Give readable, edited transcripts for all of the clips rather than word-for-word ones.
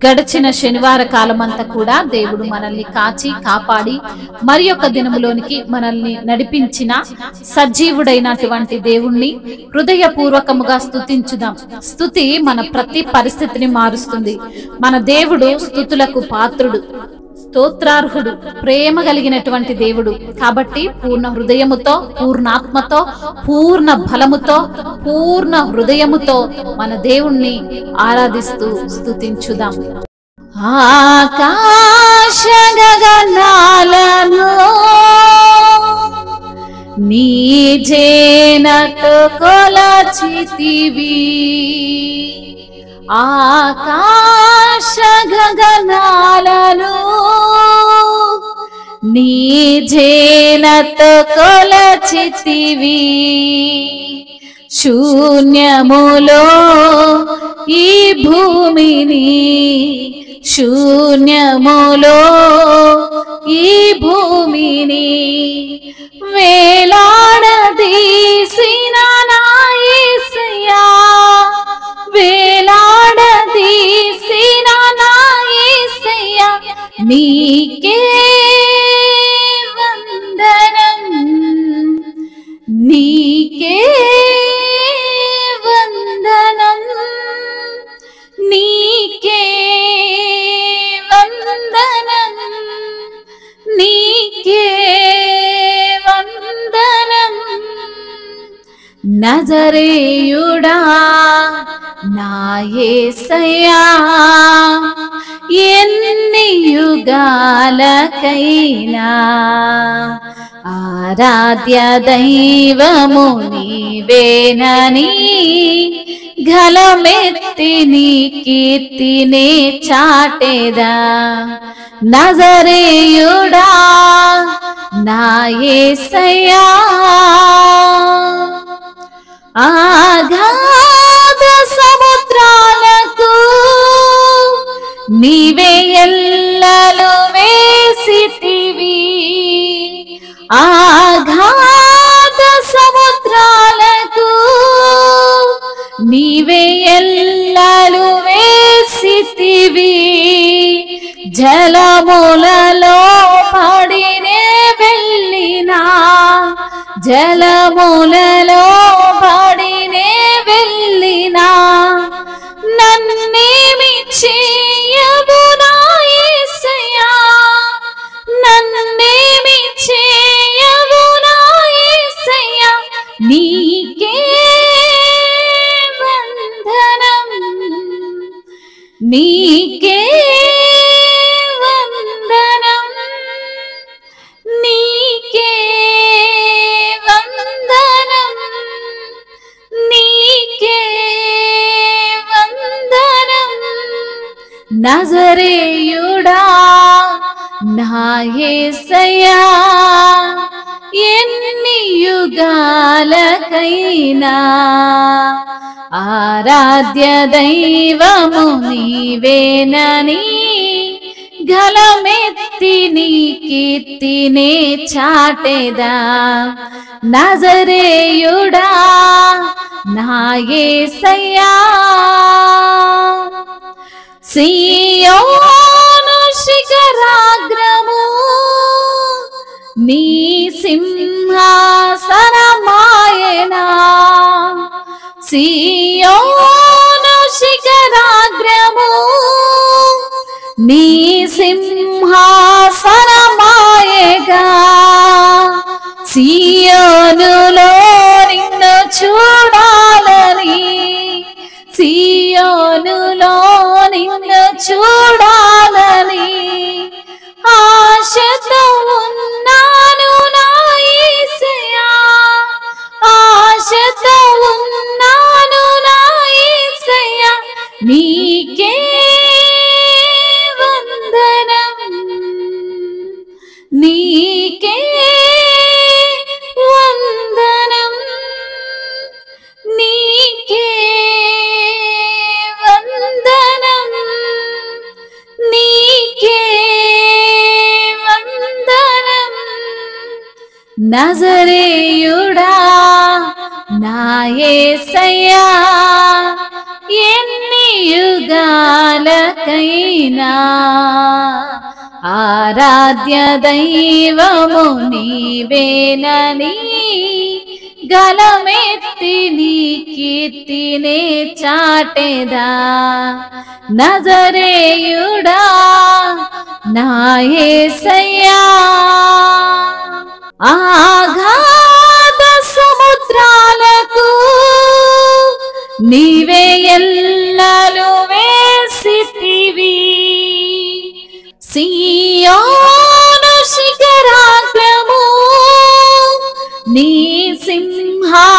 గడిచిన శనివార కాలమంతా కూడా దేవుడు మనల్ని కాచి కాపాడి మరి యొక్క దినములోనికి మనల్ని నడిపించిన సజీవుడైనటువంటి దేవుణ్ణి హృదయపూర్వకముగా స్తుతించుదాం. స్తుతి మన ప్రతి పరిస్థితిని మారుస్తుంది. మన దేవుడు స్తుతులకు పాత్రుడు, స్తోత్రార్హుడు, ప్రేమ కలిగినటువంటి దేవుడు. కాబట్టి పూర్ణ హృదయముతో, పూర్ణాత్మతో, పూర్ణ బలముతో, పూర్ణ హృదయముతో మన దేవుణ్ణి ఆరాధిస్తూ స్తుతించుదాం. ఆకాశ గగనాలను నీ జేనతో కొలచితివి, ఆకాశ గగనాలను నీ జేనతో కొలచితివి, శూన్యములో ఈ భూమిని, శూన్యములో ఈ భూమిని వేలాడదీసిన నా యేసయ్యా, వేలాడదీసిన నా యేసయ్యా, నీకే వందనం, నీకే వందనం, నీకే వందనం, నీకే వందనం. నజరేయుడా నా యేసయ్యా, ఎన్ని యుగాలకైనా ఆరాధ్య దైవము నీవేనని గలమెత్తి నీ కీర్తినే చాటేదా. నజరేయుడా నా యేసయ్యా, అగాధ సముద్రాలకు నీవే ఎల్లలు వేసితివి, అగాధ సముద్రాలకు నీవే ఎల్లలు వేసితివి, జలములలో పడినే వెళ్ళినా, జలములలో పడినే వెళ్ళినా నన్నేమి చేయవు నా యేసయ్యా, నన్నేమి చేయవు నా యేసయ్యా, నీకే వందనం, నీకే వందనం, నీకే వందనం, నీకే వందనం. నజరేయుడా నా యేసయ్యా, ఎన్ని యుగాలకైనా ఆరాధ్య దైవము నీవేనని గలమెత్తి నీ కీర్తినే చాటేదా. నజరేయుడా నా యేసయ్యా, సియోను శిఖరాగ్రము నీ సింహాసనమాయనా, సియోను శిఖరాగ్రము నీ సింహాసనమాయగా, సియోనులో నిన్ను చూడాలని, సియోనులో నిన్ను చూడాలని ఆశతో ఉన్నాను నా యేసయ్యా, ఆశతో ఉన్నాను నా యేసయ్యా, నీకే వందనం, నీకే వందనం, నీకే వందనం, నీకే వందనం. నజరేయుడా నా యేసయ్యా, ఎన్ని యుగాలకైనా నా ఆరాధ్య దైవము నీవేనని గలమెత్తి నీ కీర్తినే చాటెదా. నజరేయుడా నా యేసయ్యా, ఆగాధ సముద్రాలకు నీవే ఎల్లలు వేసితివి. సియోను శిఖరాగ్రము నీ సింహాసనమాయెనా.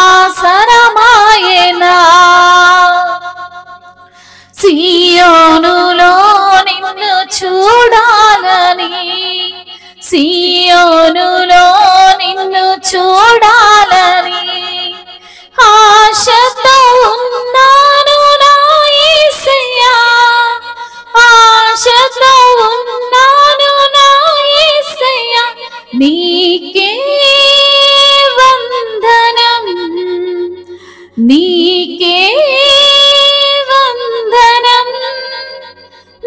సియోనులో నిన్ను చూడాలని, సియోనులో నిన్ను చూడాలని ఆశతో ఉన్నాను నా యేసయ్యా, ఆశతో ఉన్నాను నా యేసయ్యా. నీకే వందనం, నీకే వందనం,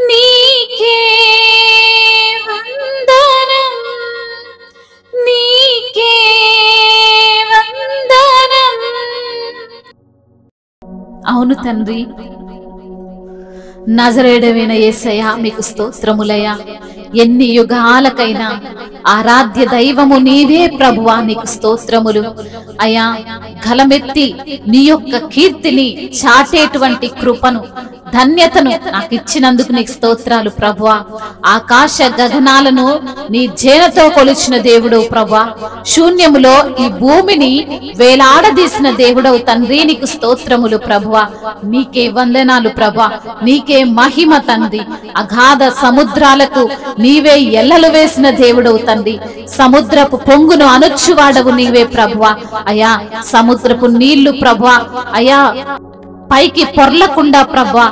నీకే వందనం, నీకే వందనం. అవును తండ్రి, నజరేయుడవైన యేసయ్యా మీకు స్తోత్రములయ్యా. ఎన్ని యుగాలకైనా ఆరాధ్య దైవము నీవే ప్రభువా, నీకు స్తోత్రములు అయ్యా. గలమెత్తి నీ యొక్క కీర్తిని చాటేటువంటి కృపను, ధన్యతను నాకు ఇచ్చినందుకు నీకు స్తోత్రాలు ప్రభువా. ఆకాశ గగనాలను నీ జేనతో కొలిచిన దేవుడవు ప్రభువా. శూన్యములో ఈ భూమిని వేలాడదీసిన దేవుడవు తండ్రి, నీకు స్తోత్రములు ప్రభువా. నీకే వందనాలు ప్రభువా, నీకే మహిమ తండ్రి. అగాధ సముద్రాలకు నీవే ఎల్లలు వేసిన దేవుడవు తండ్రి. సముద్రపు పొంగును అనుచువాడవు నీవే ప్రభువా. అయా సముద్రపు నీళ్లు ప్రభువా అయా పైకి పొర్లకుండా ప్రభా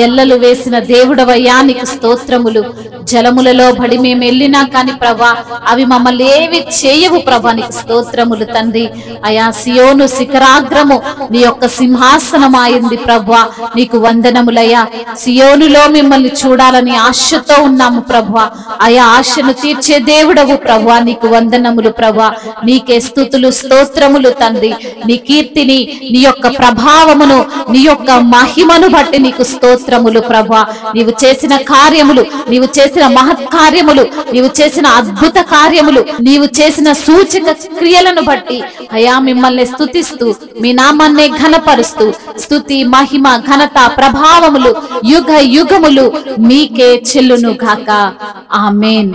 ఎల్లలు వేసిన దేవుడవయ్యా, నీకు స్తోత్రములు. జలములలో బడి మేము వెళ్ళినా కాని ప్రభా అవి మమ్మల్ని ఏవి చేయవు ప్రభా, నీకు స్తోత్రములు తండ్రి. అయా సియోను శిఖరాగ్రము నీ యొక్క సింహాసనమాయింది ప్రభా, నీకు వందనములయ్యా. సియోనులో మిమ్మల్ని చూడాలని ఆశతో ఉన్నాము ప్రభా. అయా ఆశను తీర్చే దేవుడవు ప్రభా, నీకు వందనములు ప్రభా. నీకే స్తుతులు స్తోత్రములు తండ్రి. నీ కీర్తిని, నీ యొక్క ప్రభావమును, నీ యొక్క మహిమను బట్టి నీకు స్తోత్రములు ప్రభా. నీవు చేసిన కార్యములు, నీవు చేసిన మహత్కార్యములు, నీవు చేసిన అద్భుత కార్యములు, నీవు చేసిన సూచక క్రియలను బట్టి అయా మిమ్మల్ని స్తుతిస్తూ మీ నామాన్నే ఘనపరుస్తూ స్తుతి మహిమ ఘనత ప్రభావములు యుగ యుగములు మీకే చెల్లును గాక. ఆమేన్.